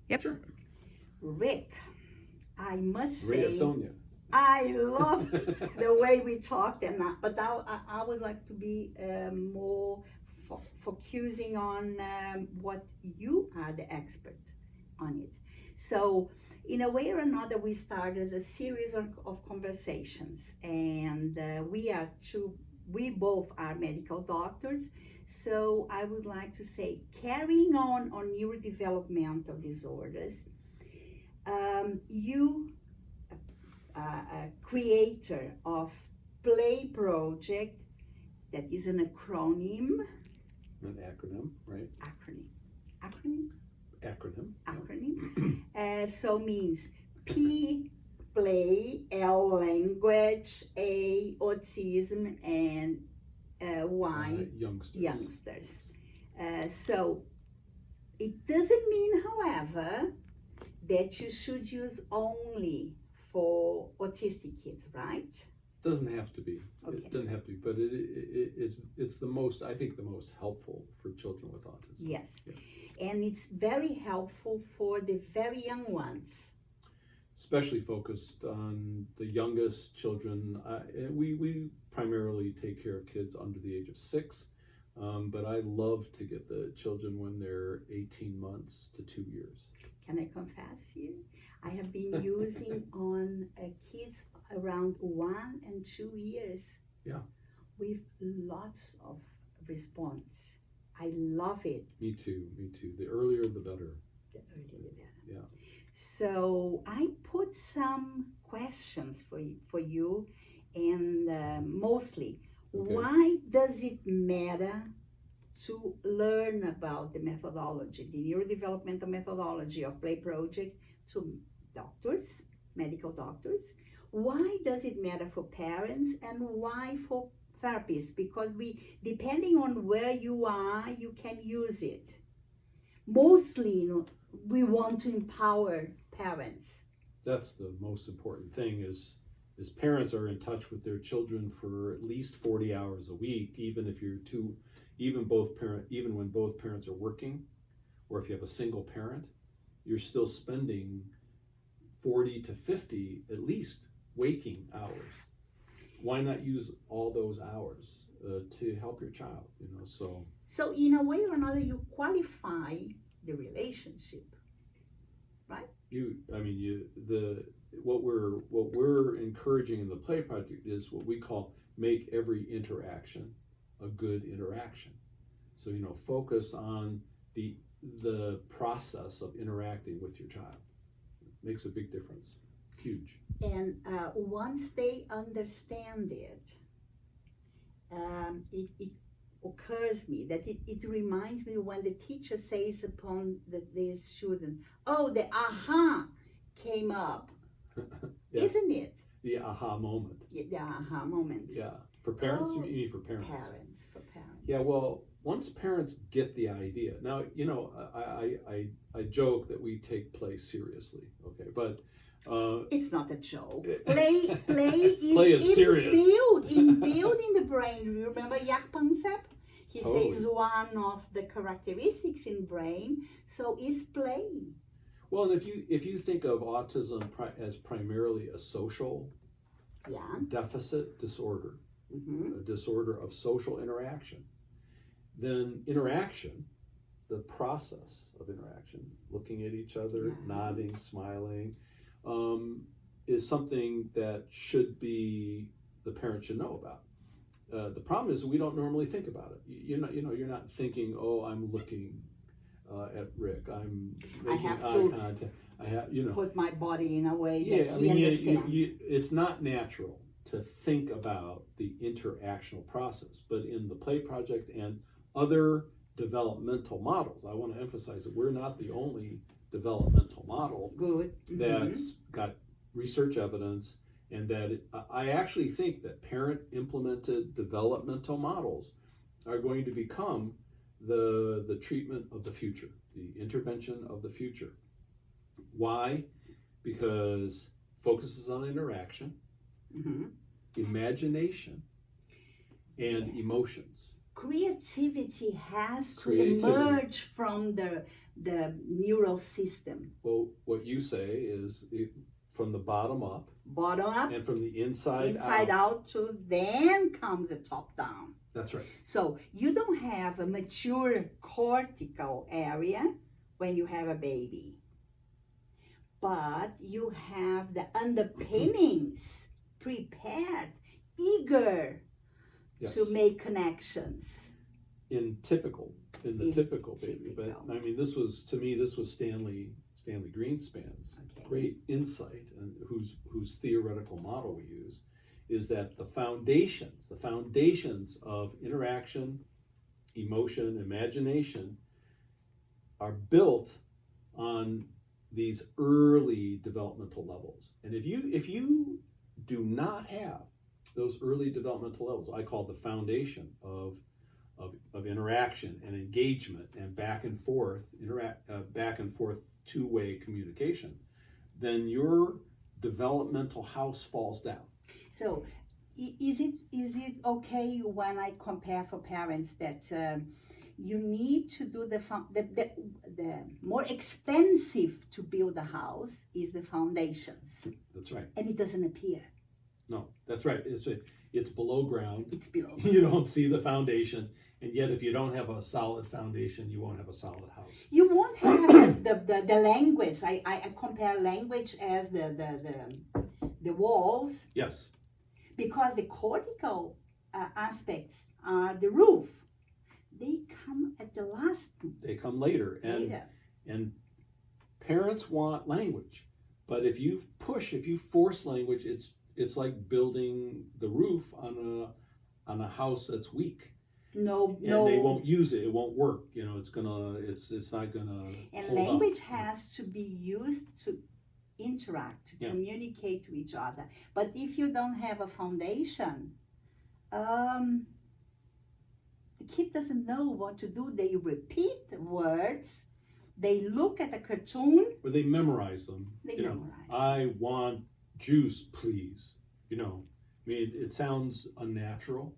Yep. Sure. Rick, I must Maria say, Sonia. I love the way we talked, but I would like to be more focusing on what you are the expert on it. So, in a way or another, we started a series of conversations, and we both are medical doctors. So I would like to say, carrying on neurodevelopmental disorders, you, a creator of P.L.A.Y project, that is an acronym. An acronym, right? Acronym. So means P, play, L, language, A, autism, and Y, youngsters. So it doesn't mean, however, that you should use only for autistic kids, right? Doesn't have to be. Okay. It doesn't have to be, but it's the most, I think, the most helpful for children with autism. Yes. Yeah. And it's very helpful for the very young ones. Especially focused on the youngest children. We primarily take care of kids under the age of 6, but I love to get the children when they're 18 months to 2 years. Can I confess you? I have been using on kids around 1 and 2 years. Yeah. With lots of response. I love it. Me too. The earlier, the better. The earlier the better. Yeah. So I put some questions for you, and mostly, Okay. Why does it matter to learn about the methodology, the neurodevelopmental methodology of P.L.A.Y project to doctors, medical doctors? Why does it matter for parents, and why for therapists? Because depending on where you are, you can use it. Mostly, we want to empower parents. That's the most important thing is parents are in touch with their children for at least 40 hours a week, even when both parents are working, or if you have a single parent, you're still spending 40 to 50 at least waking hours. Why not use all those hours to help your child? So in a way or another, you qualify the relationship, right? What we're encouraging in the P.L.A.Y project is what we call make every interaction a good interaction. So focus on the process of interacting with your child. It makes a big difference. Huge. And once they understand it, it occurs me that it reminds me when the teacher says upon their student, oh, the aha came up. Yeah. Isn't it? The aha moment. Yeah, the aha moment. Yeah. For parents? You mean for parents? For parents. Yeah, well, once parents get the idea, now, I joke that we take P.L.A.Y seriously, okay, but it's not a joke. P.L.A.Y is serious. Inbuilt in the brain. You remember Yakpansep? He Totally. says one of the characteristics in brain. So is P.L.A.Y. Well, and if you think of autism as primarily a social deficit disorder, a disorder of social interaction, then interaction, the process of interaction, looking at each other, nodding, smiling, is something that the parent should know about. The problem is we don't normally think about it. You're not thinking, oh, I'm looking at Rick. I'm making eye contact. I have put my body in a way that he understands. It's not natural to think about the interactional process, but in the P.L.A.Y project and other developmental models, I want to emphasize that we're not the only developmental model that's got research evidence, and that I actually think that parent implemented developmental models are going to become the treatment of the future, the intervention of the future. Why? Because focuses on interaction, imagination, and emotions. creativity has to Creativity. emerge from the neural system. Well, what you say is from the bottom up Bottom up, and from the inside out to then comes the top down. That's right. So you don't have a mature cortical area when you have a baby, but you have the underpinnings prepared, eager Yes. to make connections. In the typical baby. But I mean, this was Stanley Greenspan's great insight, and whose theoretical model we use, is that the foundations of interaction, emotion, imagination are built on these early developmental levels. And if you do not have those early developmental levels, I call the foundation of interaction and engagement and back and forth two-way communication, then your developmental house falls down. So is it okay when I compare for parents that you need to do the more expensive to build a house is the foundations? That's right. And it doesn't appear. No, that's right. It's below ground. It's below. You don't see the foundation, and yet if you don't have a solid foundation, you won't have a solid house. You won't have the language. I compare language as the walls. Yes. Because the cortical aspects are the roof. They come at the last. They come later. And parents want language, but if you force language, it's like building the roof on a house that's weak. No. They won't use it. It won't work. It's not gonna. And language has to be used to interact, to communicate to each other. But if you don't have a foundation, the kid doesn't know what to do. They repeat words. They look at a cartoon. Or they memorize them. Memorize. I want juice, please. It sounds unnatural,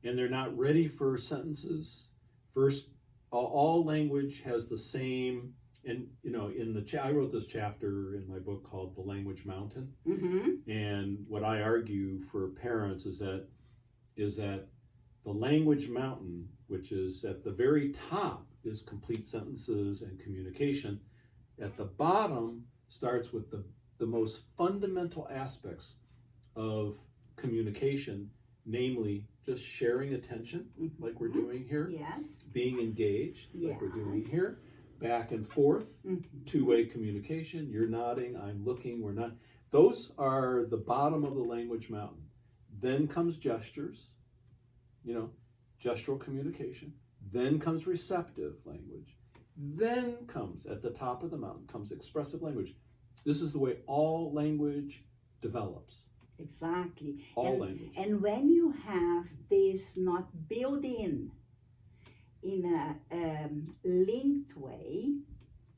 and they're not ready for sentences. First, all language has the same, and I wrote this chapter in my book called The Language Mountain. Mm-hmm. And what I argue for parents is that the language mountain, which is at the very top, is complete sentences and communication. At the bottom starts with the most fundamental aspects of communication, namely just sharing attention, like we're doing here. Yes. Being engaged, like we're doing here. Back and forth, Mm-hmm. two-way communication. You're nodding, I'm looking, we're not. Those are the bottom of the language mountain. Then comes gestures, gestural communication. Then comes receptive language. Then comes, at the top of the mountain, comes expressive language. This is the way all language develops. Exactly. All language. And when you have this not built in a linked way,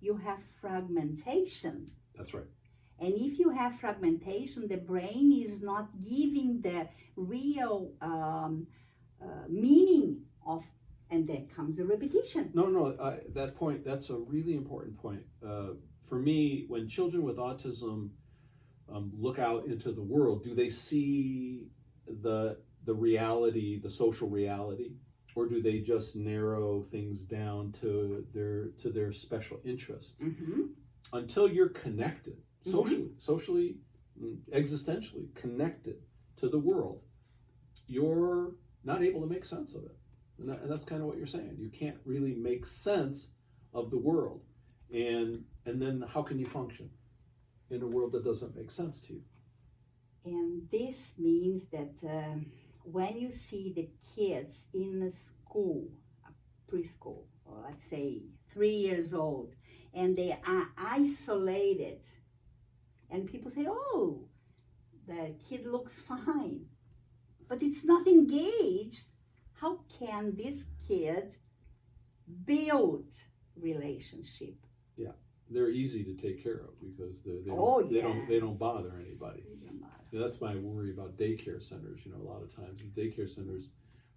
you have fragmentation. That's right. And if you have fragmentation, the brain is not giving the real meaning of, and then comes a repetition. No, that point, that's a really important point. For me, when children with autism look out into the world, do they see the reality, the social reality, or do they just narrow things down to their special interests? Mm-hmm. Until you're connected, socially, existentially connected to the world, you're not able to make sense of it. And that's kind of what you're saying. You can't really make sense of the world. And then how can you function in a world that doesn't make sense to you? And this means that when you see the kids in a school, a preschool, or let's say 3 years old, and they are isolated, and people say, oh, the kid looks fine, but it's not engaged, how can this kid build relationship? Yeah, they're easy to take care of because they don't bother anybody. That's my worry about daycare centers. A lot of times daycare centers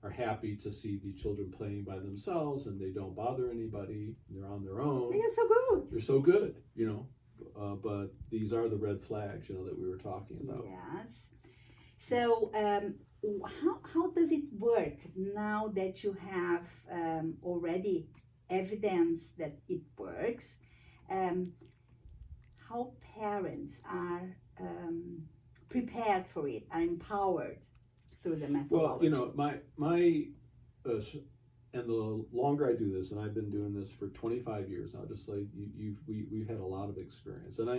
are happy to see the children playing by themselves and they don't bother anybody. They're on their own. They are so good. They're so good, but these are the red flags, that we were talking about. Yes. So how does it work now that you have already evidence that it works? How parents are prepared for it, are empowered through the methodology? Well, my and the longer I do this, and I've been doing this for 25 years now, just like we've had a lot of experience, and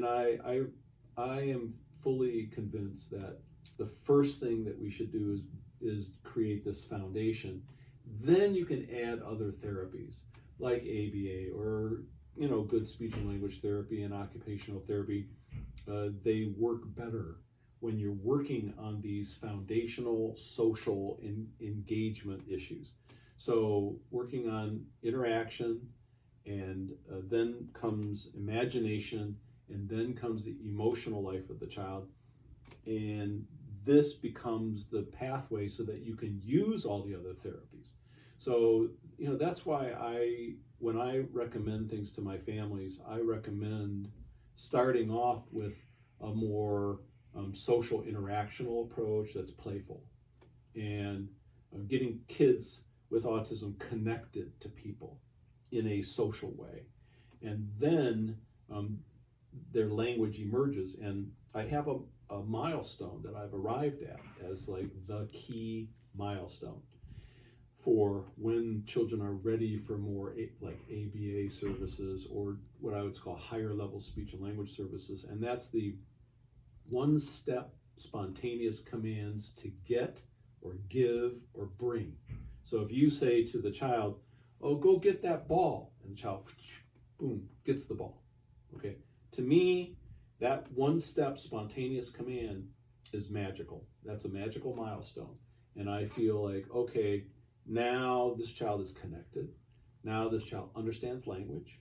I am fully convinced that the first thing that we should do is create this foundation. Then you can add other therapies like ABA or good speech and language therapy and occupational therapy. They work better when you're working on these foundational social engagement issues. So working on interaction, and then comes imagination, and then comes the emotional life of the child. And this becomes the pathway so that you can use all the other therapies. So, that's why when I recommend things to my families, I recommend starting off with a more social interactional approach that's playful, and getting kids with autism connected to people in a social way. And then their language emerges. And I have a milestone that I've arrived at as like the key milestone for when children are ready for more like ABA services, or what I would call higher level speech and language services. And that's the one-step spontaneous commands to get or give or bring. So if you say to the child, "Oh, go get that ball," and the child, boom, gets the ball. Okay. To me, that one-step spontaneous command is magical. That's a magical milestone. And I feel like, okay, now this child is connected. Now this child understands language.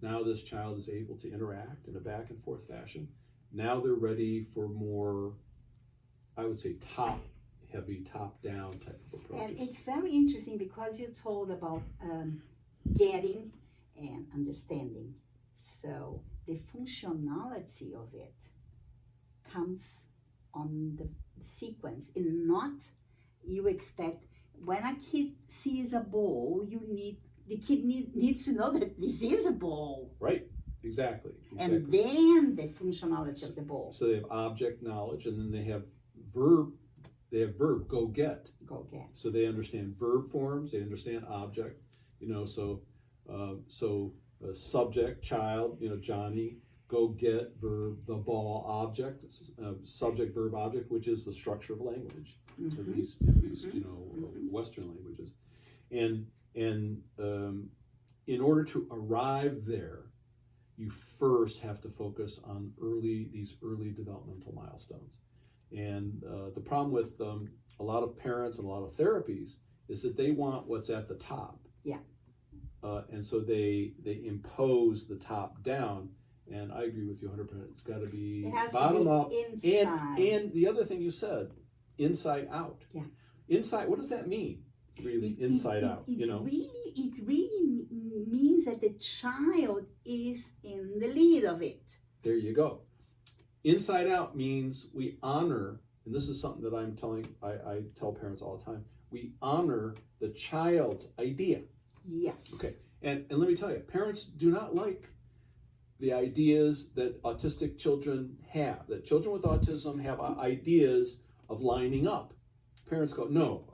Now this child is able to interact in a back and forth fashion. Now they're ready for more, I would say, top-heavy, top-down type of approaches. And it's very interesting because you told about getting and understanding. So the functionality of it comes on the sequence, and not you expect when a kid sees a ball, the kid needs to know that this is a ball. Right. Exactly. And then the functionality of the ball. So they have object knowledge, and then they have verb. Go get. Go get. So they understand verb forms. They understand object. Subject, child. Johnny. Go get, verb, the ball, object. Subject, verb, object, which is the structure of language. Mm-hmm. At least Western languages. And in order to arrive there, you first have to focus on these early developmental milestones. And the problem with a lot of parents and a lot of therapies is that they want what's at the top. Yeah. And so they impose the top down. And I agree with you 100%. It's got to be bottom up. Inside. And the other thing you said, inside out. Yeah. Inside, what does that mean? Really, inside out. It really means that the child is in the lead of it. There you go. Inside out means we honor, and this is something that I tell parents all the time, we honor the child's idea. Yes. Okay. And let me tell you, parents do not like the ideas that autistic children have, that children with autism have ideas of lining up. Parents go, no,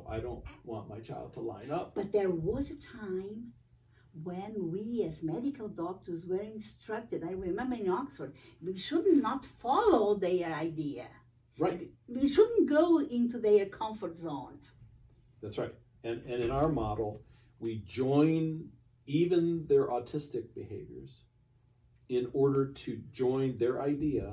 I don't want my child to line up. But there was a time when we as medical doctors were instructed, I remember in Oxford, we should not follow their idea. Right. We shouldn't go into their comfort zone. That's right. And in our model, we join even their autistic behaviors in order to join their idea,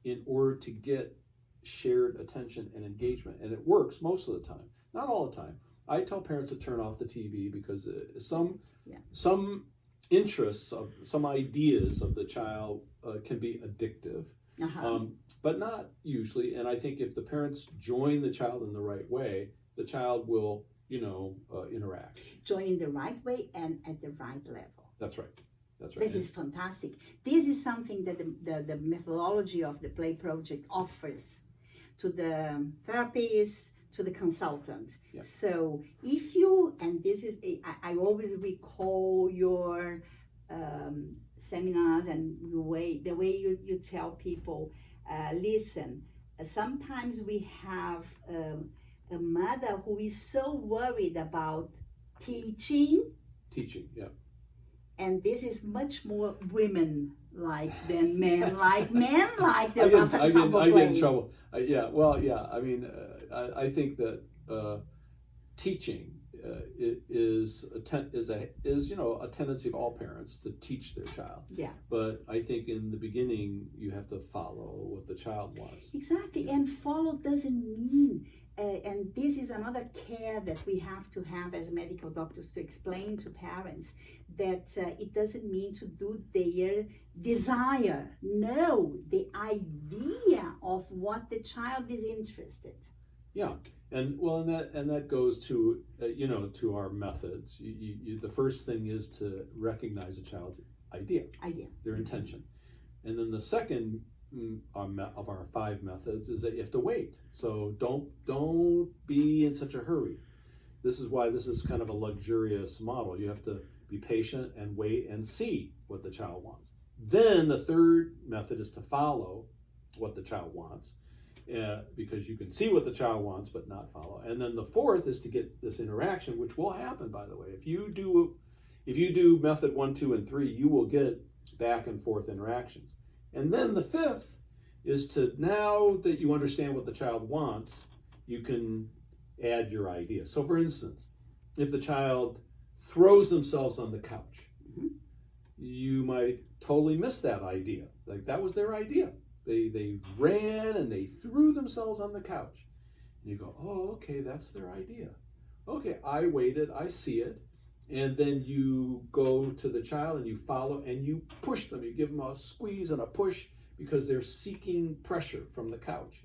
in order to get shared attention and engagement. And it works most of the time, not all the time. I tell parents to turn off the TV because some interests of some ideas of the child can be addictive, but not usually. And I think if the parents join the child in the right way, the child will, interact. Join in the right way and at the right level. That's right. That's right. This is fantastic. This is something that the methodology of the P.L.A.Y project offers to the therapist, to the consultant. Yeah. So if you, and this is, I always recall your seminars and the way you tell people, listen, sometimes we have a mother who is so worried about teaching, yeah. and this is much more women-like than men-like. Men-like the I comfortable get in trouble. I think that teaching is a tendency of all parents to teach their child. Yeah. But I think in the beginning you have to follow what the child wants. Exactly, and follow doesn't mean. And this is another care that we have to have as medical doctors to explain to parents that it doesn't mean to do their desire. No, the idea of what the child is interested. Yeah, and that goes to to our methods. The first thing is to recognize a child's idea, their intention, and then the second of our 5 methods is that you have to wait. So don't be in such a hurry. This is why this is kind of a luxurious model. You have to be patient and wait and see what the child wants. Then the third method is to follow what the child wants, because you can see what the child wants but not follow. And then the fourth is to get this interaction, which will happen, by the way. If you do method 1, 2, and 3, you will get back and forth interactions. And then the fifth is to, now that you understand what the child wants, you can add your idea. So for instance, if the child throws themselves on the couch, you might totally miss that idea. Like that was their idea. They ran and they threw themselves on the couch. And you go, oh, okay, that's their idea. Okay, I waited, I see it. And then you go to the child and you follow and you push them. You give them a squeeze and a push because they're seeking pressure from the couch.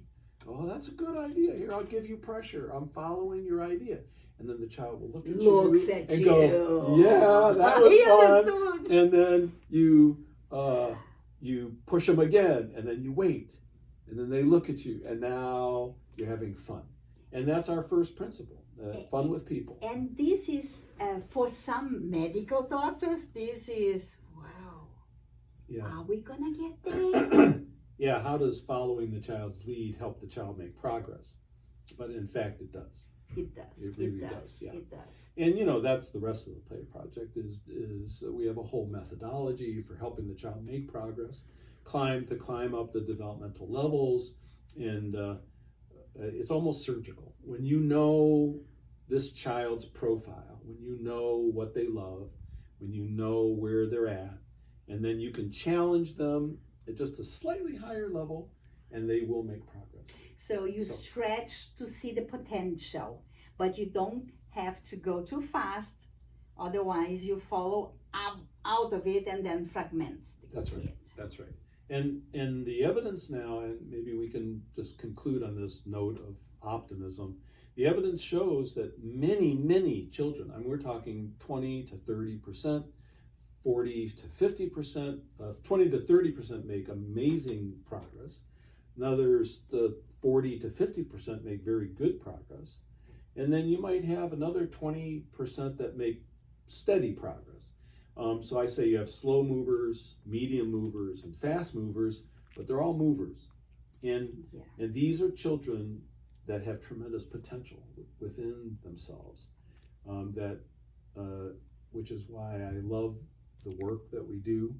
Oh, that's a good idea. Here, I'll give you pressure. I'm following your idea. And then the child will look at you and go, yeah, that was fun. And then you push them again, and then you wait. And then they look at you, and now you're having fun. And that's our first principle. Fun with people. And this is, for some medical doctors, this is, wow, yeah. Are we gonna get there? Yeah, how does following the child's lead help the child make progress? But in fact, it does. It does. It really does. Yeah. It does. And that's the rest of the P.L.A.Y project is we have a whole methodology for helping the child make progress, climb up the developmental levels, and it's almost surgical. When you know this child's profile, when you know what they love, when you know where they're at, and then you can challenge them at just a slightly higher level, and they will make progress. So you stretch to see the potential, but you don't have to go too fast, otherwise you follow out of it and then fragments the kid. That's right. And the evidence now, and maybe we can just conclude on this note of optimism, the evidence shows that many children, we're talking 20 to 30%, 40 to 50%, 20 to 30% make amazing progress. Now there's the 40 to 50% make very good progress. And then you might have another 20% that make steady progress. So I say you have slow movers, medium movers, and fast movers, but they're all movers. And these are children that have tremendous potential within themselves, which is why I love the work that we do,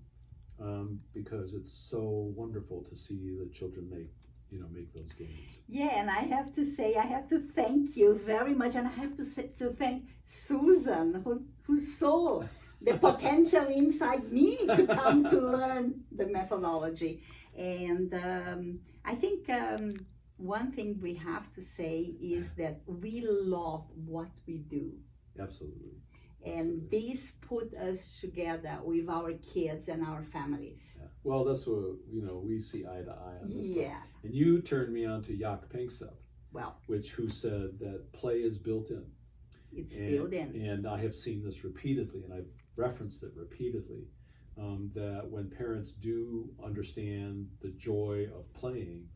because it's so wonderful to see the children make those gains. Yeah, and I have to say, I have to thank you very much, and I have to thank Susan, who saw the potential inside me to come to learn the methodology. And I think one thing we have to say is that we love what we do. Absolutely. And this put us together with our kids and our families. Yeah. Well, that's what, we see eye to eye on this stuff. Yeah. And you turned me on to Yak Panksepp. who said that play is built in. It's built in. And I have seen this repeatedly, and I've referenced it repeatedly, that when parents do understand the joy of playing,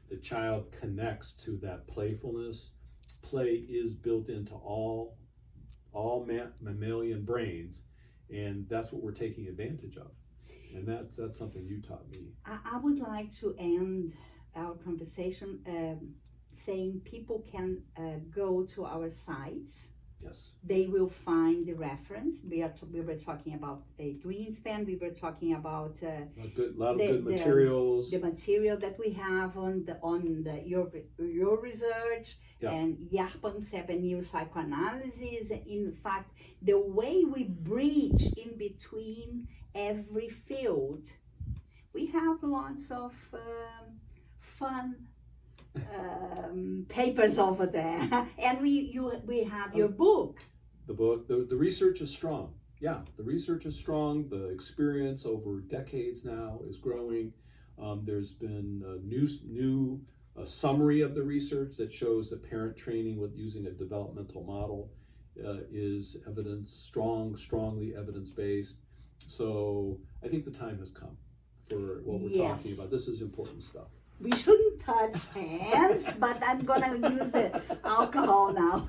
the child connects to that playfulness. Play is built into all mammalian brains, and that's what we're taking advantage of. And that's something you taught me. I would like to end our conversation saying people can go to our sites. Yes. They will find the reference. We were talking about a Greenspan. We were talking about a lot of good materials. The material that we have on your research, and Yarpan 7 New Psychoanalysis. In fact, the way we bridge in between every field. We have lots of fun papers over there, and we have your book. The book, the research is strong. Yeah, the research is strong. The experience over decades now is growing. There's been a new summary of the research that shows that parent training with using a developmental model is strongly evidence-based. So I think the time has come for what we're talking about. This is important stuff. We shouldn't touch hands, but I'm gonna use the alcohol now.